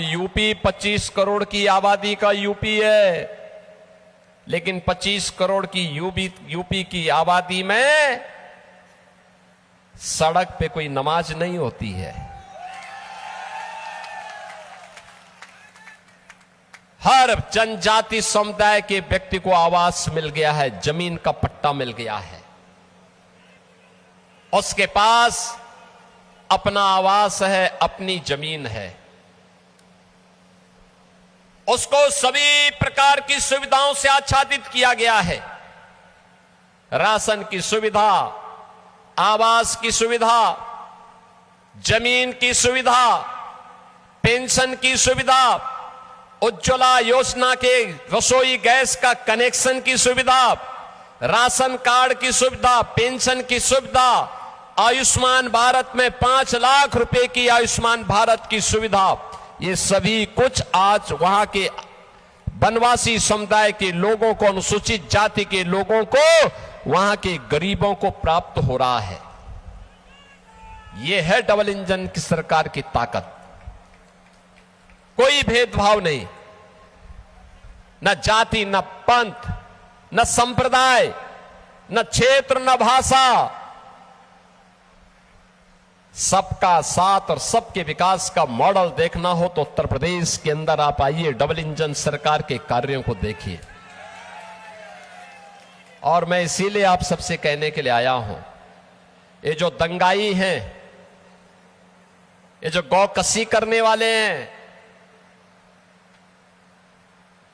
UP 25 crore की आबादी का यूपी है, लेकिन 25 करोड़ की यूपी की आबादी में सड़क पे कोई नमाज नहीं होती है। हर जनजाति समुदाय के व्यक्ति को आवास मिल गया है, जमीन का पट्टा मिल गया है, उसके पास अपना आवास है, अपनी जमीन है, उसको सभी प्रकार की सुविधाओं से आच्छादित किया गया है। राशन की सुविधा, आवास की सुविधा, जमीन की सुविधा, पेंशन की सुविधा, उज्ज्वला योजना के रसोई गैस का कनेक्शन की सुविधा, राशन कार्ड की सुविधा, पेंशन की सुविधा, आयुष्मान भारत में 5 लाख रुपए की आयुष्मान भारत की सुविधा, ये सभी कुछ आज वहां के वनवासी समुदाय के लोगों को, अनुसूचित जाति के लोगों को, वहां के गरीबों को प्राप्त हो रहा है। यह है डबल इंजन की सरकार की ताकत। कोई भेदभाव नहीं, न जाति, न पंथ, न संप्रदाय, न क्षेत्र, न भाषा, सबका साथ और सबके विकास का मॉडल देखना हो तो उत्तर प्रदेश के अंदर आप आइए, डबल इंजन सरकार के कार्यों को देखिए। और मैं इसीलिए आप सबसे कहने के लिए आया हूं, ये जो दंगाई हैं, ये जो गौकसी करने वाले हैं,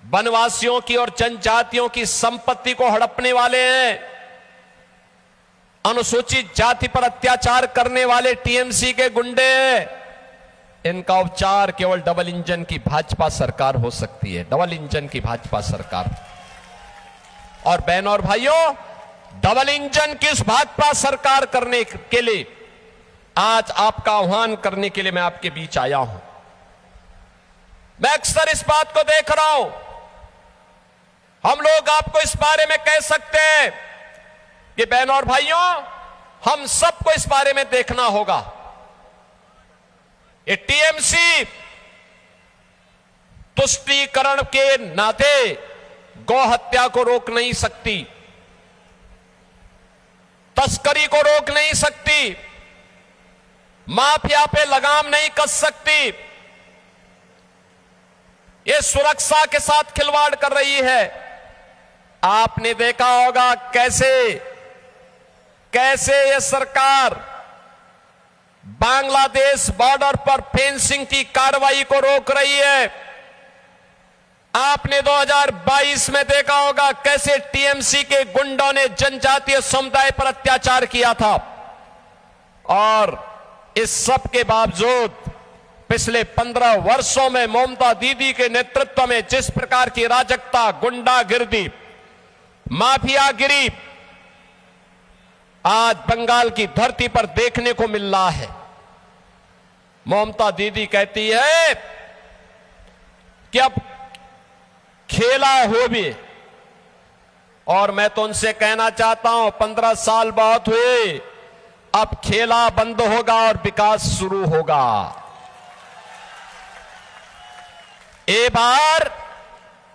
वनवासियों की और जनजातियों की संपत्ति को हड़पने वाले हैं, अनुसूचित जाति पर अत्याचार करने वाले टीएमसी के गुंडे, इनका उपचार केवल डबल इंजन की भाजपा सरकार हो सकती है, डबल इंजन की भाजपा सरकार। और बहनों और भाइयों, डबल इंजन की इस भाजपा सरकार करने के लिए आज आपका आह्वान करने के लिए मैं आपके बीच आया हूं। मैं अक्सर इस बात को देख रहा हूं, हम लोग आपको इस बारे में कह सकते हैं कि बहनों और भाइयों, हम सबको इस बारे में देखना होगा। ये टीएमसी तुष्टीकरण के नाते गौ हत्या को रोक नहीं सकती, तस्करी को रोक नहीं सकती, माफिया पे लगाम नहीं कस सकती, ये सुरक्षा के साथ खिलवाड़ कर रही है। आपने देखा होगा कैसे ये सरकार बांग्लादेश बॉर्डर पर फेंसिंग की कार्रवाई को रोक रही है। आपने 2022 में देखा होगा कैसे टीएमसी के गुंडों ने जनजातीय समुदाय पर अत्याचार किया था। और इस सब के बावजूद पिछले 15 वर्षों में ममता दीदी के नेतृत्व में जिस प्रकार की अराजकता, गुंडागिर्दी, माफियागिरी आज बंगाल की धरती पर देखने को मिल रहा है। ममता दीदी कहती है कि अब खेला हो भी, और मैं तो उनसे कहना चाहता हूं 15 साल बहुत हुए, अब खेला बंद होगा और विकास शुरू होगा। ए बार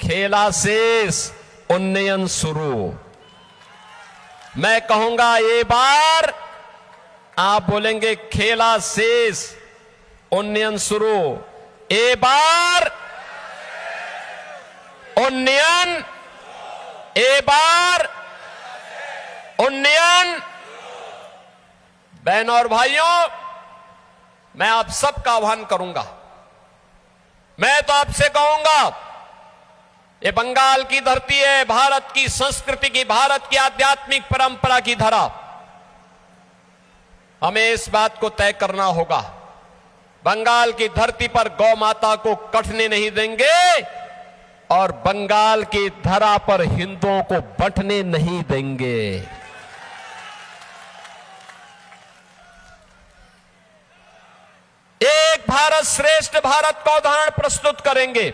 खेला शेष, उन्नयन शुरू। मैं कहूंगा ये बार आप बोलेंगे खेला शेष, उन्नयन शुरू। ए बार उन्नयन, ए बार उन्नयन। बहनों और भाइयों, मैं आप सबका आह्वान करूंगा, मैं तो आपसे कहूंगा, ये बंगाल की धरती है, भारत की संस्कृति की, भारत की आध्यात्मिक परंपरा की धरा। हमें इस बात को तय करना होगा, बंगाल की धरती पर गौ माता को कटने नहीं देंगे और बंगाल की धरा पर हिंदुओं को बंटने नहीं देंगे। एक भारत श्रेष्ठ भारत का उदाहरण प्रस्तुत करेंगे।